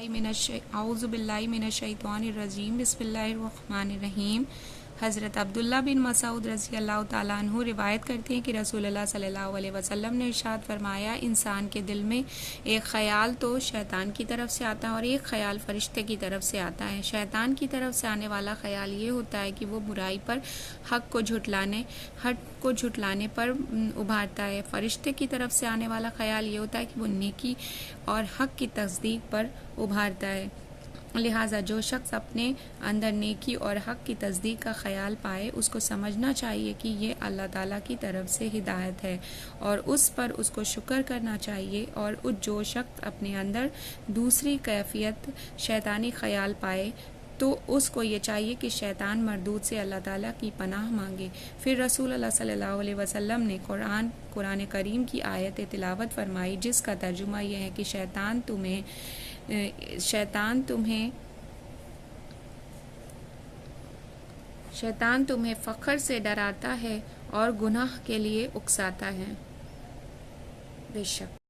اعوذ باللہ من الشیطان الرجیم بسم اللہ الرحمن الرحیم۔ حضرت عبداللہ بن مسعود رضی اللہ تعالیٰ عنہ روایت کرتے ہیں کہ رسول اللہ صلی اللہ علیہ وسلم نے ارشاد فرمایا، انسان کے دل میں ایک خیال تو شیطان کی طرف سے آتا ہے اور ایک خیال فرشتے کی طرف سے آتا ہے۔ شیطان کی طرف سے آنے والا خیال یہ ہوتا ہے کہ وہ برائی پر حق کو جھٹلانے پر ابھارتا ہے۔ فرشتے کی طرف سے آنے والا خیال یہ ہوتا ہے کہ وہ نیکی اور حق کی تصدیق پر ابھارتا ہے۔ لہٰذا جو شخص اپنے اندر نیکی اور حق کی تصدیق کا خیال پائے، اس کو سمجھنا چاہیے کہ یہ اللہ تعالیٰ کی طرف سے ہدایت ہے اور اس پر اس کو شکر کرنا چاہیے۔ اور جو شخص اپنے اندر دوسری کیفیت شیطانی خیال پائے تو اس کو یہ چاہیے کہ شیطان مردود سے اللہ تعالیٰ کی پناہ مانگے۔ پھر رسول اللہ صلی اللہ علیہ وسلم نے قرآن کریم کی آیت تلاوت فرمائی، جس کا ترجمہ یہ ہے کہ شیطان تمہیں فخر سے ڈراتا ہے اور گناہ کے لیے اکساتا ہے۔ بے شک